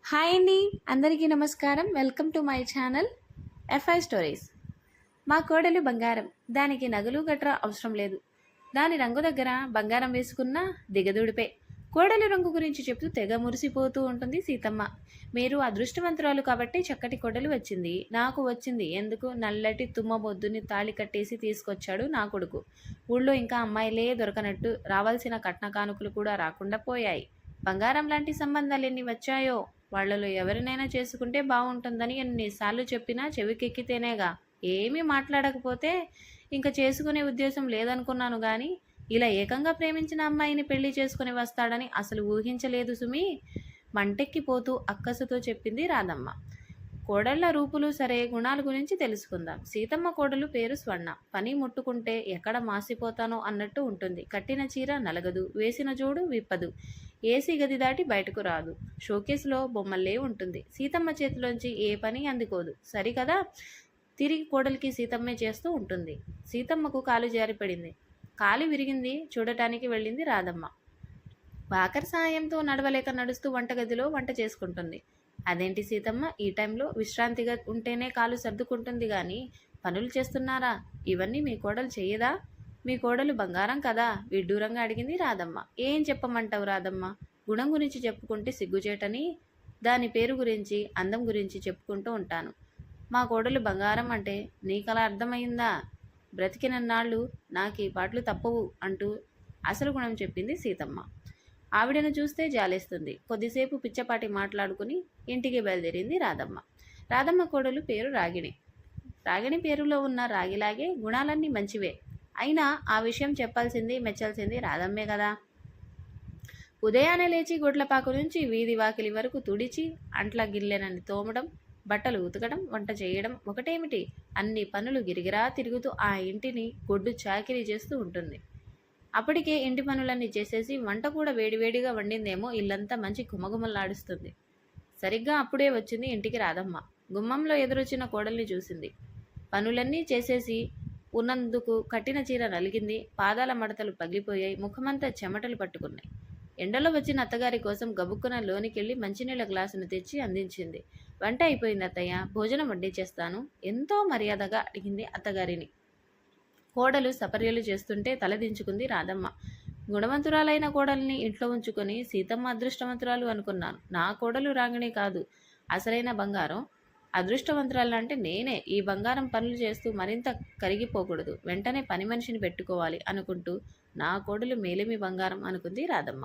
Hi అండి, అందరికీ నమస్కారం. Welcome to my channel FI stories. మా కోడలు బంగారం, దానికి నగలు గట్రా అవసరం లేదు. దాని రంగు దగ్గర బంగారం వేసుకున్న దిగదుడిపే. కోడలు రంగు గురించి చెప్తూ తెగ మురిసిపోతూ ఉంటుంది సీతమ్మ. మీరు అదృష్టవంతురాలు కాబట్టి చక్కటి కోడలు వచ్చింది. నాకు వచ్చింది ఎందుకు? నల్లటి తుమ్మ మొద్దుని తాళి కట్టేసి తీసుకొచ్చాడు నా కొడుకు. ఊళ్ళో ఇంకా అమ్మాయిలే దొరకనట్టు రావాల్సిన కట్న కానుకలు కూడా రాకుండా పోయాయి. బంగారం లాంటి సంబంధాలు ఎన్ని వచ్చాయో. వాళ్లలో ఎవరినైనా చేసుకుంటే బాగుంటుందని ఎన్నిసార్లు చెప్పినా చెవికెక్కితేనేగా. ఏమీ మాట్లాడకపోతే ఇంకా చేసుకునే ఉద్దేశం లేదనుకున్నాను గాని ఇలా ఏకంగా ప్రేమించిన అమ్మాయిని పెళ్లి చేసుకుని వస్తాడని అసలు ఊహించలేదు సుమి. మంటెక్కిపోతూ అక్కసుతో చెప్పింది రాధమ్మ. కోడళ్ల రూపులు సరే, గుణాల గురించి తెలుసుకుందాం. సీతమ్మ కోడలు పేరు స్వర్ణ. పని ముట్టుకుంటే ఎక్కడ మాసిపోతానో అన్నట్టు ఉంటుంది. కట్టిన చీర నలగదు, వేసిన జోడు విప్పదు, ఏసీ గది దాటి బయటకు రాదు, షోకేస్లో బొమ్మల్లే ఉంటుంది. సీతమ్మ చేతిలోంచి ఏ పని అందుకోదు. సరికదా, తిరిగి కోడలికి సీతమ్మే చేస్తూ ఉంటుంది. సీతమ్మకు కాలు జారిపడింది. కాలు విరిగింది. చూడటానికి వెళ్ళింది రాధమ్మ. వాకర్ సాయంతో నడవలేక నడుస్తూ వంటగదిలో వంట చేసుకుంటుంది. అదేంటి సీతమ్మ, ఈ టైంలో విశ్రాంతిగా ఉంటేనే కాలు సర్దుకుంటుంది కానీ పనులు చేస్తున్నారా? ఇవన్నీ మీ కోడలు చెయ్యదా? మీ కోడలు బంగారం కదా? విడ్డూరంగా అడిగింది రాధమ్మ. ఏం చెప్పమంటావు రాధమ్మ? గుణం గురించి చెప్పుకుంటే సిగ్గుచేటని దాని పేరు గురించి, అందం గురించి చెప్పుకుంటూ ఉంటాను. మా కోడలు బంగారం అంటే నీకలా అర్థమైందా? బ్రతికినన్నాళ్ళు నాకు ఈ పాటలు తప్పవు అంటూ అసలు గుణం చెప్పింది సీతమ్మ. ఆవిడను చూస్తే జాలేస్తుంది. కొద్దిసేపు పిచ్చపాటి మాట్లాడుకుని ఇంటికి బయలుదేరింది రాధమ్మ. రాధమ్మ కోడలు పేరు రాగిణి. రాగిణి పేరులో ఉన్న రాగిలాగే గుణాలన్నీ మంచివే. అయినా ఆ విషయం చెప్పాల్సింది, మెచ్చాల్సింది రాధమ్మే కదా. ఉదయాన్నే లేచి గొడ్లపాకు నుంచి వీధి వాకిలి వరకు తుడిచి అంట్ల గిల్లెనని తోమడం, బట్టలు ఉతకడం, వంట చేయడం ఒకటేమిటి, అన్ని పనులు గిరిగిరా తిరుగుతూ ఆ ఇంటిని గొడ్డు చాకిరీ చేస్తూ ఉంటుంది. అప్పటికే ఇంటి పనులన్నీ చేసేసి వంట కూడా వేడివేడిగా వండిందేమో. ఇల్లంతా మంచి గుమగుమలాడుస్తుంది. సరిగ్గా అప్పుడే వచ్చింది ఇంటికి రాధమ్మ. గుమ్మంలో ఎదురొచ్చిన కోడల్ని చూసింది. పనులన్నీ చేసేసి ఉన్నందుకు కట్టిన చీర నలిగింది. పాదాల మడతలు పగిలిపోయాయి. ముఖమంతా చెమటలు పట్టుకున్నాయి. ఎండలో వచ్చిన అత్తగారి కోసం గబుక్కున లోనికెళ్ళి మంచినీళ్ళ గ్లాసును తెచ్చి అందించింది. వంట అయిపోయింది అత్తయ్య, భోజనం వడ్డించేస్తాను ఎంతో మర్యాదగా అడిగింది అత్తగారిని. కోడలు సపర్యలు చేస్తుంటే తలదించుకుంది రాధమ్మ. గుణవంతురాలైన కోడల్ని ఇంట్లో ఉంచుకొని సీతమ్మ అదృష్టవంతురాలు అనుకున్నాను. నా కోడలు రాగిణి కాదు, అసలైన బంగారం. అదృష్టవంతురాలంటే నేనే. ఈ బంగారం పనులు చేస్తూ మరింత కరిగిపోకూడదు. వెంటనే పని మనిషిని పెట్టుకోవాలి అనుకుంటూ నా కోడలు మేలిమి బంగారం అనుకుంది రాధమ్మ.